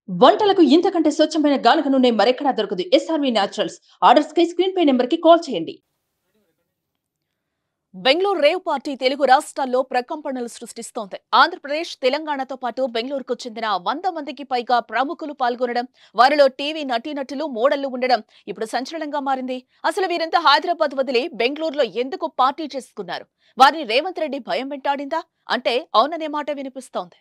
వంటలకు ఇంతకంటే స్వచ్ఛమైన గానుగ నూనె మరెక్కడా దొరకదు. SRV naturals. ఆర్డర్స్ కై స్క్రీన్ పై నెంబర్ కి కాల్ చేయండి. బెంగళూరు రేవ్ పార్టీ తెలుగు రాష్ట్రాల్లో ప్రకంపనలు సృష్టిస్తోంది. ఆంధ్రప్రదేశ్, తెలంగాణతో పాటు బెంగళూరుకు చెందిన 100 మందికి పైగా ప్రముఖులు పాల్గొనడం, వారిలో టీవీ నటీనటులు, మోడళ్లు ఉండడం ఇప్పుడు సంచలనంగా మారింది. అసలు వీరంతా హైదరాబాద్ వదిలి బెంగళూరులో ఎందుకు పార్టీ చేసుకున్నారు? వారిని రేవంత్ రెడ్డి భయం వెంటాడిందా? అంటే అవుననే మాట వినిపిస్తోంది.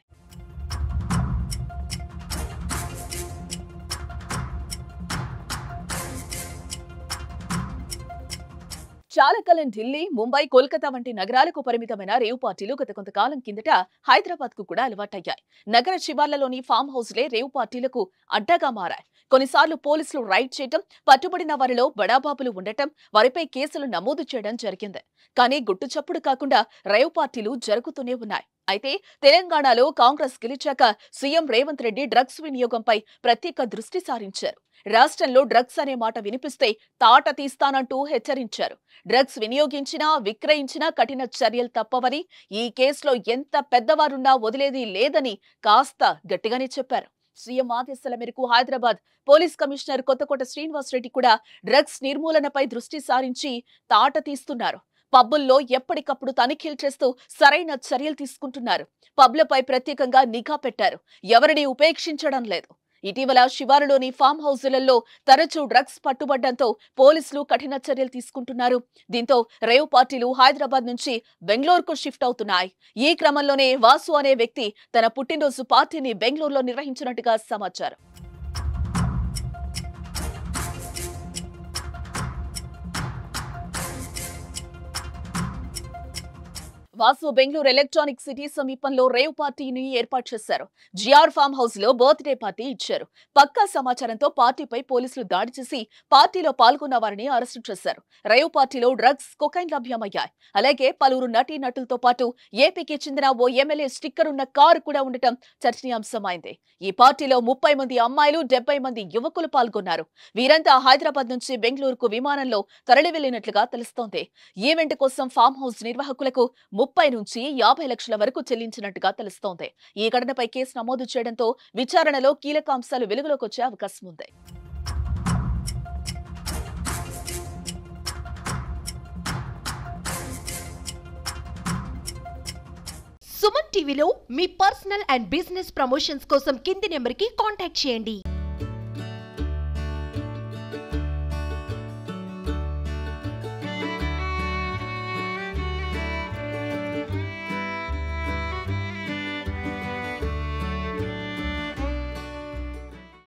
చాలా కాలం ఢిల్లీ, ముంబై, కోల్కతా వంటి నగరాలకు పరిమితమైన రేవ్ పార్టీలు గత కొంతకాలం కిందట హైదరాబాద్ కు కూడా అలవాటయ్యాయి. నగర శివార్లలోని ఫామ్ హౌస్లే రేవ్ పార్టీలకు అడ్డాగా మారాయి. కొన్నిసార్లు పోలీసులు రైడ్ చేయటం, పట్టుబడిన వారిలో బడాబాబులు ఉండటం, వారిపై కేసులు నమోదు చేయడం జరిగింది. కానీ గుట్టు చప్పుడు కాకుండా రేవ్ పార్టీలు జరుగుతూనే ఉన్నాయి. అయితే తెలంగాణలో కాంగ్రెస్ గెలిచాక సీఎం రేవంత్ రెడ్డి డ్రగ్స్ వినియోగంపై ప్రత్యేక దృష్టి సారించారు. రాష్ట్రంలో డ్రగ్స్ అనే మాట వినిపిస్తే తాట తీస్తానంటూ హెచ్చరించారు. డ్రగ్స్ వినియోగించినా, విక్రయించినా కఠిన చర్యలు తప్పవని, ఈ కేసులో ఎంత పెద్దవారున్నా వదిలేది లేదని కాస్త గట్టిగానే చెప్పారు. సీఎం ఆదేశాల మేరకు హైదరాబాద్ పోలీస్ కమిషనర్ కొత్తకోట శ్రీనివాసరెడ్డి కూడా డ్రగ్స్ నిర్మూలనపై దృష్టి సారించి తాట తీస్తున్నారు. పబ్బుల్లో ఎప్పటికప్పుడు తనిఖీలు చేస్తూ సరైన చర్యలు తీసుకుంటున్నారు. పబ్లపై ప్రత్యేకంగా నిఘా పెట్టారు. ఎవరిని ఉపేక్షించడం లేదు. ఇటీవల శివారులోని ఫామ్ హౌజులలో తరచూ డ్రగ్స్ పట్టుబడ్డంతో పోలీసులు కఠిన చర్యలు తీసుకుంటున్నారు. దీంతో రేవ్ పార్టీలు హైదరాబాద్ నుంచి బెంగళూరుకు షిఫ్ట్ అవుతున్నాయి. ఈ క్రమంలోనే వాసు అనే వ్యక్తి తన పుట్టినరోజు పార్టీని బెంగళూరులో నిర్వహించినట్టుగా సమాచారం. వాసు బెంగళూరు ఎలక్ట్రానిక్ సిటీ సమీపంలో రేవ్ పార్టీని ఏర్పాటు చేశారు. జిఆర్ ఫామ్ హౌస్ లో బర్త్డే పార్టీ ఇచ్చారు. పక్కా సమాచారంతో పార్టీపై పోలీసులు దాడి చేసి పార్టీలో పాల్గొన్న వారిని అరెస్టు చేశారు. రేవ్ పార్టీలో డ్రగ్స్, కొకైన్ లభ్యమయ్యాయి. అలాగే పలువురు నటీనటులతో పాటు ఏపీకి చెందిన ఓ ఎమ్మెల్యే స్టిక్కర్ ఉన్న కారు కూడా ఉండటం చర్చనీయాంశమైంది. ఈ పార్టీలో 30 మంది అమ్మాయిలు, 70 మంది యువకులు పాల్గొన్నారు. వీరంతా హైదరాబాద్ నుంచి బెంగళూరుకు విమానంలో తరలి వెళ్లినట్లుగా తెలుస్తోంది. ఈవెంట్ కోసం ఫామ్ హౌస్ నిర్వాహకులకు 30 నుంచి 50 లక్షల వరకు చెల్లించినట్టుగా తెలుస్తోంది. ఈ ఘటనపై కేసు నమోదు చేయడంతో విచారణలో కీలక అంశాలు వెలుగులోకి వచ్చే అవకాశం ఉంది. సుమన్ టీవీలో మీ పర్సనల్ అండ్ బిజినెస్ ప్రమోషన్స్ కోసం కింది నెంబర్కి కాంటాక్ట్ చేయండి.